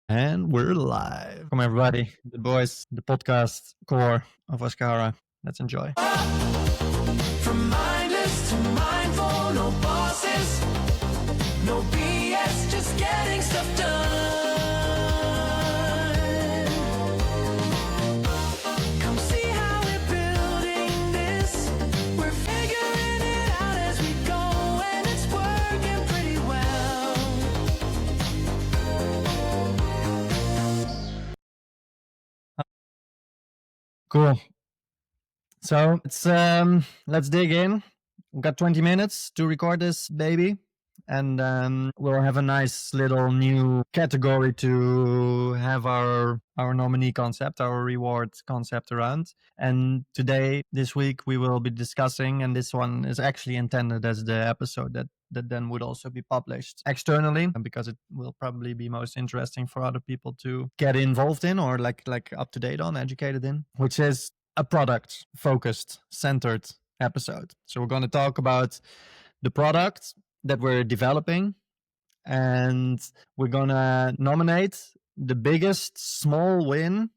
And we're live. Welcome everybody, the boys, the podcast core of Askara. Let's enjoy. From mindless to mindful, no bosses, no BS, just getting stuff done. Come see how we're building this. We're figuring it out as we go, and it's working pretty well. Cool. So let's dig in. We've got 20 minutes to record this baby. And we'll have a nice little new category to have our nominee concept, our reward concept around. And today, this week, we will be discussing, and this one is actually intended as the episode that then would also be published externally, because it will probably be most interesting for other people to get involved in or like up to date on, educated in, which is a product focused, centered episode. So we're going to talk about the product that we're developing, and we're gonna nominate the biggest small win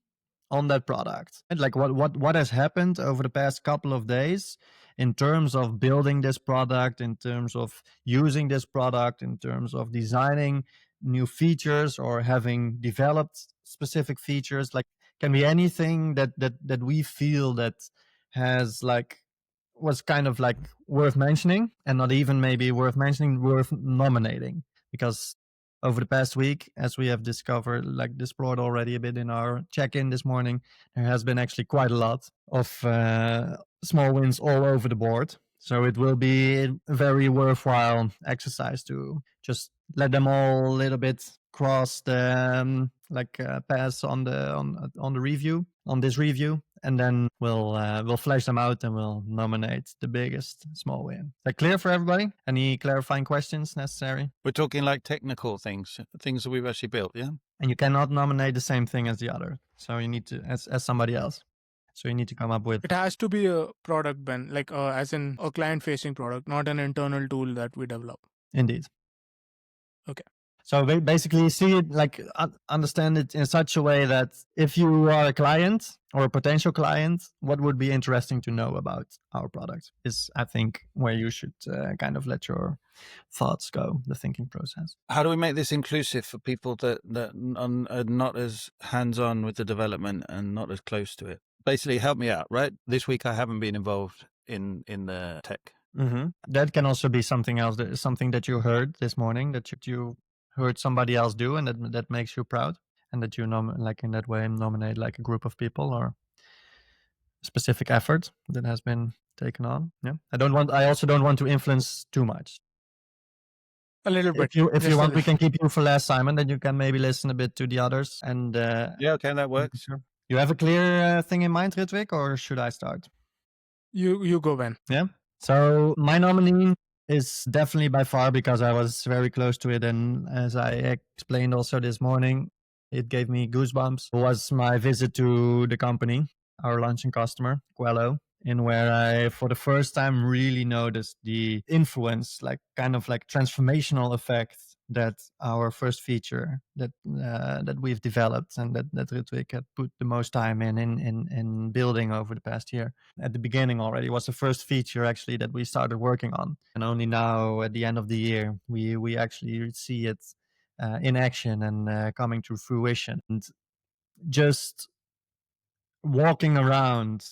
on that product. Like what has happened over the past couple of days in terms of building this product, in terms of using this product, in terms of designing new features or having developed specific features. Like, can be anything that we feel that has was kind of like worth mentioning, and not even maybe worth mentioning, worth nominating. Because over the past week, as we have discovered, like explored already a bit in our check-in this morning, there has been actually quite a lot of small wins all over the board. So it will be a very worthwhile exercise to just let them all a little bit cross the pass on the review, on this review, and then we'll flesh them out and we'll nominate the biggest small win. Is that clear for everybody? Any clarifying questions necessary? We're talking like technical things that we've actually built, yeah? And you cannot nominate the same thing as the other. So you need to, as somebody else. So you need to come up with... It has to be a product, Ben, like as in a client-facing product, not an internal tool that we develop. Indeed. Okay. So basically see it, like understand it in such a way that if you are a client or a potential client, what would be interesting to know about our product is, I think, where you should kind of let your thoughts go, the thinking process. How do we make this inclusive for people that are not as hands-on with the development and not as close to it? Basically, help me out, right? This week I haven't been involved in the tech. Mm-hmm. That can also be something else, something that you heard this morning, that you heard somebody else do, and that makes you proud, and that you like in that way nominate like a group of people or a specific effort that has been taken on. Yeah, I also don't want to influence too much. A little bit. If you want, we can keep you for last, Simon. Then you can maybe listen a bit to the others. And yeah, okay, that works. Sure. You have a clear thing in mind, Ritwik, or should I start? You go, Ben. Yeah. So my nominee is definitely by far, because I was very close to it, and as I explained also this morning, it gave me goosebumps, was my visit to the company, our launching customer, Quello, in where I, for the first time, really noticed the influence, like kind of like transformational effect that our first feature that we've developed and that Ritwik had put the most time in building over the past year. At the beginning already was the first feature actually that we started working on, and only now at the end of the year we actually see it in action and coming to fruition. And just walking around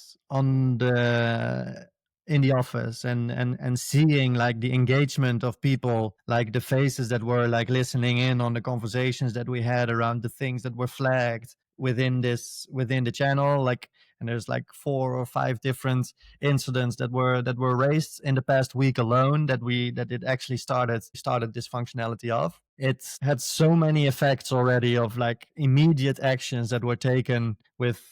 in the office and seeing like the engagement of people, like the faces that were like listening in on the conversations that we had around the things that were flagged within the channel, like, and there's like 4 or 5 different incidents that were raised in the past week alone that it actually started this functionality of. It had so many effects already of like immediate actions that were taken with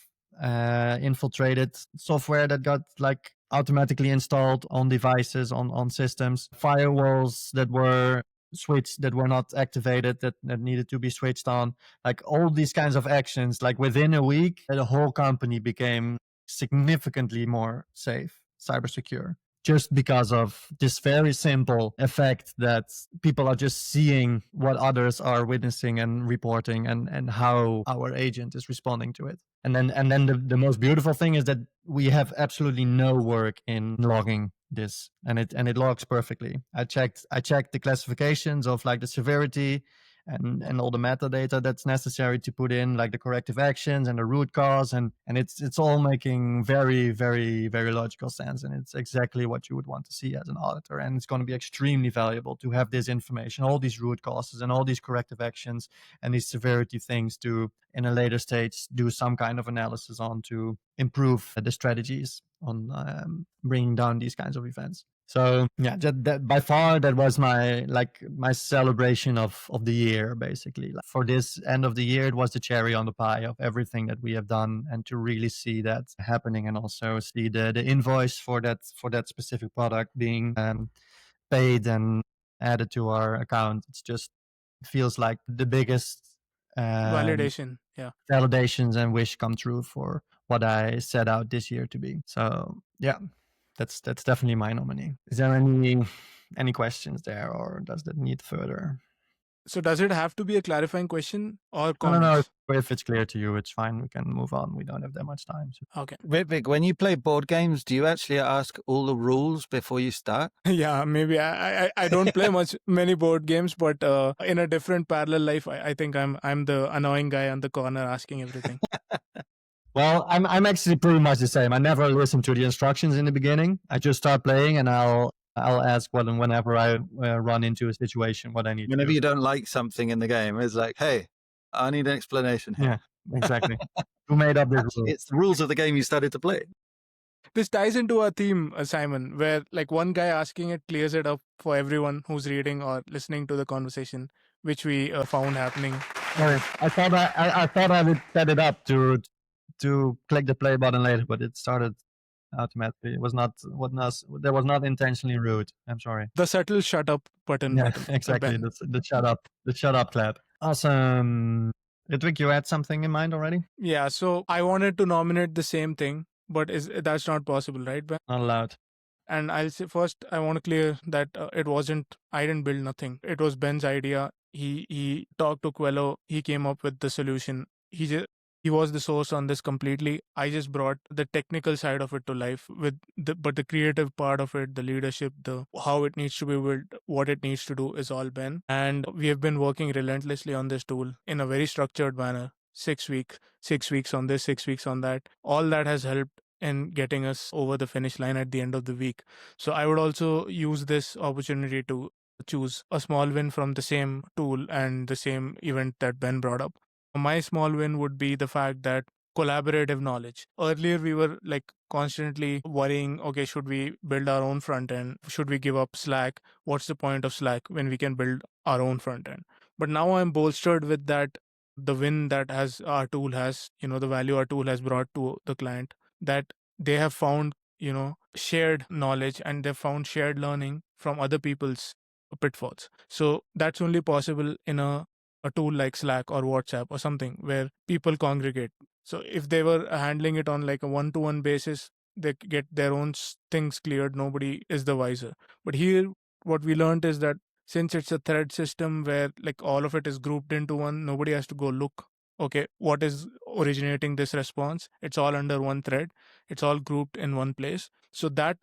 infiltrated software that got like automatically installed on devices, on systems, firewalls that were switched, that were not activated, that needed to be switched on, like all these kinds of actions. Like within a week, the whole company became significantly more safe, cyber secure, just because of this very simple effect that people are just seeing what others are witnessing and reporting, and how our agent is responding to it. And then the most beautiful thing is that we have absolutely no work in logging this, and it logs perfectly. I checked the classifications of like the severity and all the metadata that's necessary to put in, like the corrective actions and the root cause, and it's all making very, very, very logical sense, and it's exactly what you would want to see as an auditor. And it's going to be extremely valuable to have this information, all these root causes and all these corrective actions and these severity things, to in a later stage do some kind of analysis on, to improve the strategies on bringing down these kinds of events. So yeah, that by far, that was my celebration of the year, basically. Like, for this end of the year, it was the cherry on the pie of everything that we have done, and to really see that happening, and also see the invoice for that specific product being paid and added to our account. It's just, it feels like the biggest Validation. Yeah. validations and wish come true for what I set out this year to be. So yeah, that's definitely my nominee. Is there any questions there, or does that need further? So does it have to be a clarifying question or I don't know comments? if it's clear to you. It's fine. We can move on. We don't have that much time. So. Okay. Ritwik, when you play board games, do you actually ask all the rules before you start? Yeah, maybe I don't play many board games, but in a different parallel life, I think I'm the annoying guy on the corner asking everything. Well, I'm actually pretty much the same. I never listen to the instructions in the beginning. I just start playing, and I'll ask whenever I run into a situation what I need Whenever to do. you don't like something in the game, it's like, hey, I need an explanation here. Yeah, exactly. Who made up this Actually, rule? it's the rules of the game you started to play. This ties into our theme, Simon, where like one guy asking it clears it up for everyone who's reading or listening to the conversation, which we found happening. Sorry, I thought I would set it up to click the play button later, but it started automatically. It was not that was not intentionally rude. I'm sorry. The subtle shut up button. Yeah, button exactly. Ben. The shut up clap. Awesome. Ritwik, you had something in mind already? Yeah, so I wanted to nominate the same thing, but that's not possible, right, Ben? Not allowed. And I'll say first, I want to clear that I didn't build nothing. It was Ben's idea. He talked to Quello. He came up with the solution. He was the source on this completely. I just brought the technical side of it to life but the creative part of it, the leadership, the how it needs to be built, what it needs to do is all Ben. And we have been working relentlessly on this tool in a very structured manner. 6 weeks on this, 6 weeks on that. All that has helped in getting us over the finish line at the end of the week. So I would also use this opportunity to choose a small win from the same tool and the same event that Ben brought up. My small win would be the fact that collaborative knowledge. Earlier, we were like constantly worrying, okay, should we build our own front end? Should we give up Slack? What's the point of Slack when we can build our own front end? But now I'm bolstered with that, the win that our tool has, the value our tool has brought to the client, that they have found, shared knowledge, and they've found shared learning from other people's pitfalls. So that's only possible in a tool like Slack or WhatsApp or something where people congregate. So if they were handling it on like a one-to-one basis, they get their own things cleared. Nobody is the wiser. But here, what we learned is that since it's a thread system where like all of it is grouped into one, nobody has to go look, okay, what is originating this response? It's all under one thread. It's all grouped in one place. So that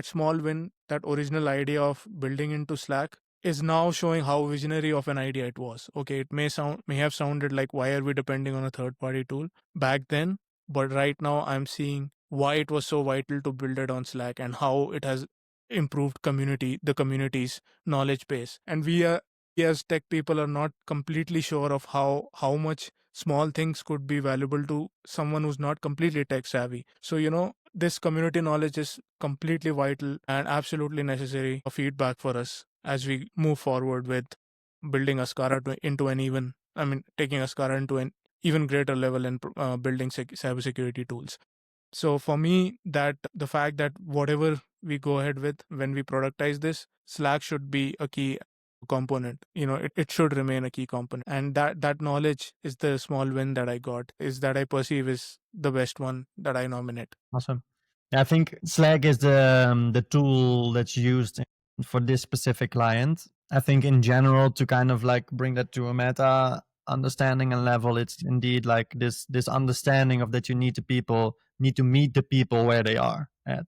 small win, that original idea of building into Slack, is now showing how visionary of an idea it was. Okay, it may have sounded like, why are we depending on a third party tool back then? But right now I'm seeing why it was so vital to build it on Slack and how it has improved the community's knowledge base. And we as tech people are not completely sure of how much small things could be valuable to someone who's not completely tech savvy. So this community knowledge is completely vital and absolutely necessary feedback for us as we move forward with building Askara taking Askara into an even greater level in building cybersecurity tools. So for me, that the fact that whatever we go ahead with when we productize this, Slack should be a key component. It should remain a key component. And that knowledge is the small win that I got, is that I perceive is the best one that I nominate. Awesome. I think Slack is the tool that's used for this specific client. I think in general, to kind of like bring that to a meta understanding and level, it's indeed like this understanding of that you need to meet the people where they are at,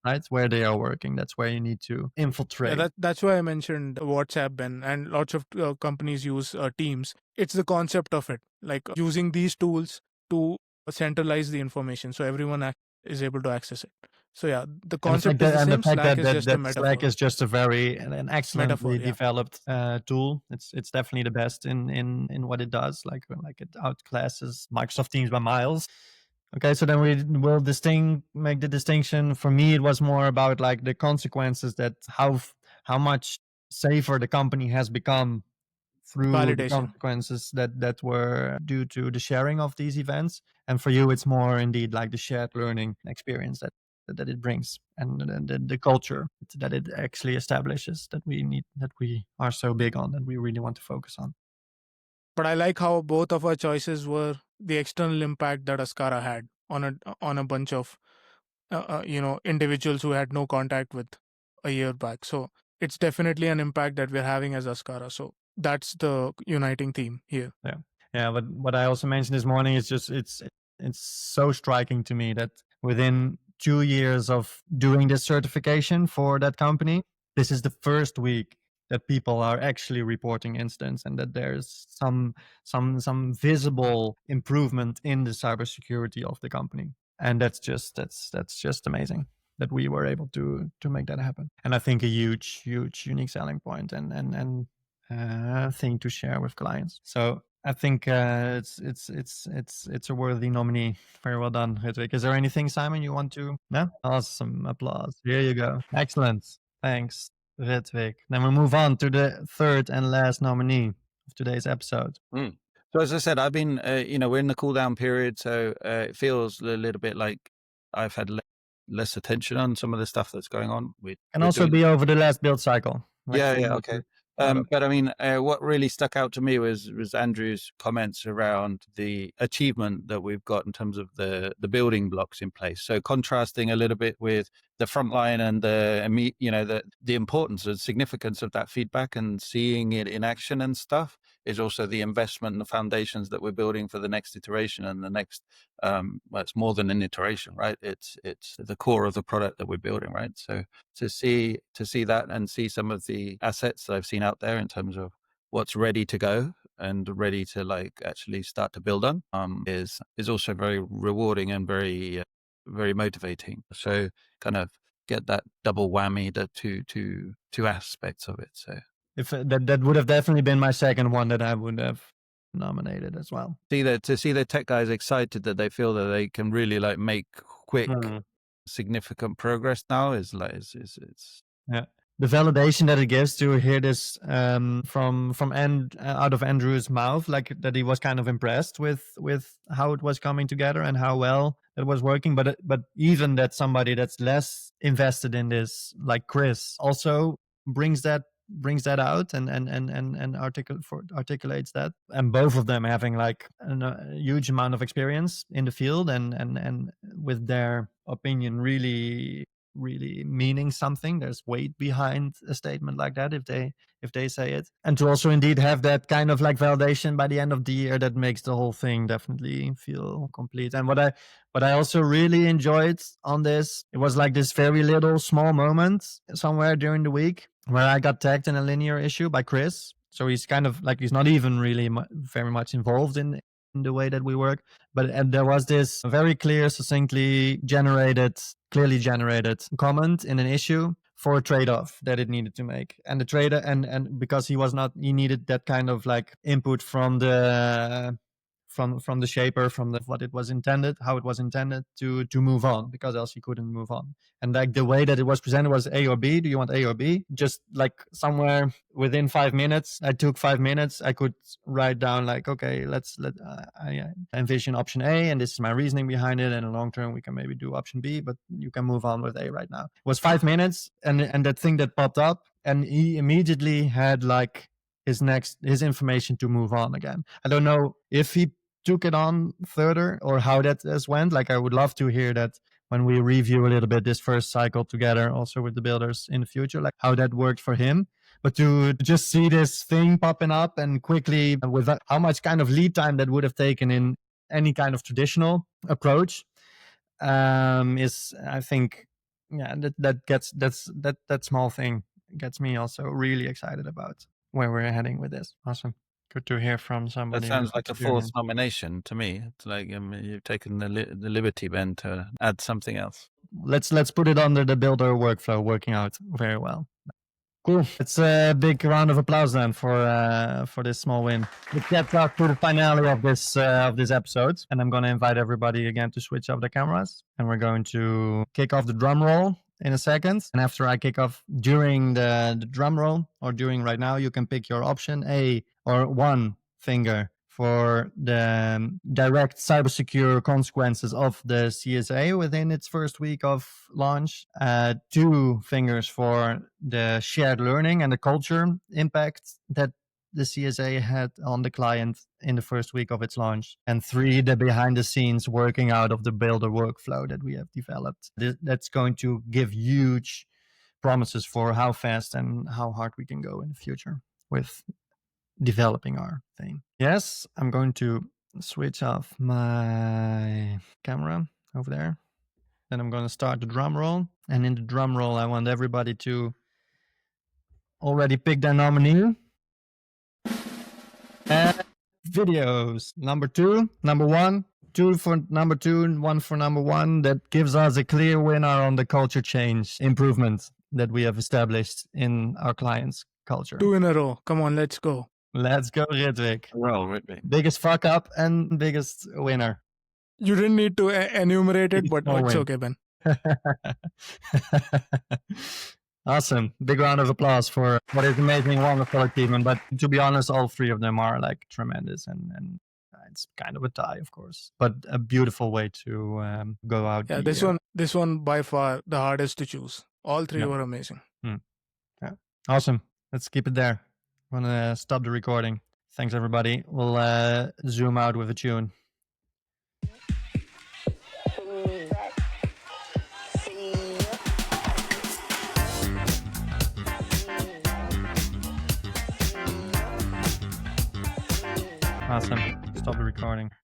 right? Where they are working. That's where you need to Yeah, infiltrate. that's why I mentioned WhatsApp, Ben, and lots of companies use Teams. It's the concept of it, like using these tools to centralize the information so everyone is able to access it. So yeah, the And the fact concept is that the and the same. fact Slack is just a that Slack metaphor. is just an Metaphor, excellently yeah. developed tool. It's definitely the best in what it does. Like it outclasses Microsoft Teams by miles. Okay, so then we will make the distinction. For me, it was more about like the consequences, that how much safer the company has become through the Validation. consequences that were due to the sharing of these events. And for you, it's more indeed like the shared learning experience that it brings, and the culture that it actually establishes, that we are so big on, that we really want to focus on. But I like how both of our choices were the external impact that Askara had on a bunch of individuals who had no contact with a year back. So it's definitely an impact that we're having as Askara. So that's the uniting theme here. Yeah, but what I also mentioned this morning is just it's so striking to me that within 2 years of doing this certification for that company, this is the first week that people are actually reporting incidents, and that there's some visible improvement in the cybersecurity of the company. And that's just amazing that we were able to make that happen. And I think a huge unique selling point and thing to share with clients. So I think it's a worthy nominee. Very well done, Ritwik. Is there anything, Simon, you want to? No? Awesome. Applause. Here you go. Excellent. Thanks, Ritwik. Then we move on to the third and last nominee of today's episode. So as I said, I've been, we're in the cool down period, so it feels a little bit like I've had less attention on some of the stuff that's going on. Can also be over the last build cycle. Okay. But I mean, what really stuck out to me was Andrew's comments around the achievement that we've got in terms of the building blocks in place. So contrasting a little bit with the frontline and the importance and significance of that feedback and seeing it in action and stuff is also the investment and the foundations that we're building for the next iteration and the next. It's more than an iteration, right? It's the core of the product that we're building, right? So to see that and see some of the assets that I've seen out there in terms of what's ready to go and ready to like actually start to build on is also very rewarding and very very motivating. So kind of get that double whammy, the two aspects of it. So if that would have definitely been my second one that I would have nominated as well. To see the tech guys excited that they feel that they can really like make quick significant progress now is like it's yeah. The validation that it gives to hear this from out of Andrew's mouth, like that he was kind of impressed with how it was coming together and how well it was working. But even that somebody that's less invested in this, like Chris, also brings that out and articulates that. And both of them having like a huge amount of experience in the field and with their opinion really meaning something. There's weight behind a statement like that if they say it. And to also indeed have that kind of like validation by the end of the year, that makes the whole thing definitely feel complete. And what I also really enjoyed on this, it was like this very little small moment somewhere during the week where I got tagged in a linear issue by Chris. So he's kind of like, he's not even really very much involved in the way that we work. But there was this very clear, succinctly clearly generated comment in an issue for a trade-off that it needed to make. And the trader, and because he needed that kind of like input from the shaper, from what it was intended, how it was intended to move on, because else he couldn't move on. And like the way that it was presented was A or B. Do you want A or B? Just like somewhere within 5 minutes, I took 5 minutes. I could write down like, okay, I envision option A, and this is my reasoning behind it. And in the long term, we can maybe do option B, but you can move on with A right now. It was 5 minutes, and that thing that popped up, and he immediately had like his information to move on again. I don't know if he took it on further or how that has went. Like I would love to hear that when we review a little bit this first cycle together, also with the builders in the future, like how that worked for him. But to just see this thing popping up and quickly, with how much kind of lead time that would have taken in any kind of traditional approach, is, I think, yeah, that small thing gets me also really excited about where we're heading with this. Awesome. Good to hear from somebody. That sounds like a fourth nomination to me. It's like you've taken the liberty, Ben, to add something else. Let's put it under the builder workflow, working out very well. Cool. It's a big round of applause then for this small win. Let's get out to the finale of this episode, and I'm going to invite everybody again to switch off the cameras, and we're going to kick off the drum roll in a second. And after I kick off, during the drum roll, or during right now, you can pick your option, A or one finger for the direct cybersecure consequences of the CSA within its first week of launch, 2 fingers for the shared learning and the culture impact that the CSA had on the client in the first week of its launch, and 3, the behind the scenes working out of the builder workflow that we have developed. That's going to give huge promises for how fast and how hard we can go in the future with developing our thing. Yes, I'm going to switch off my camera over there. Then I'm going to start the drum roll. And in the drum roll, I want everybody to already pick their nominee. And videos. Number 2, number 1, 2 for number 2, and 1 for number 1. That gives us a clear winner on the culture change improvement that we have established in our clients' culture. 2 in a row. Come on, let's go. Let's go, Ritwik. Well, Ritwik. Biggest fuck up and biggest winner. You didn't need to enumerate it, but it's okay, Ben. Awesome. Big round of applause for what is amazing, wonderful achievement. But to be honest, all 3 of them are like tremendous, and it's kind of a tie, of course, but a beautiful way to go out. Yeah, this one by far the hardest to choose. All 3 were amazing. Yeah, awesome. Let's keep it there. I'm gonna stop the recording. Thanks, everybody. We'll zoom out with a tune. Awesome. Stop the recording.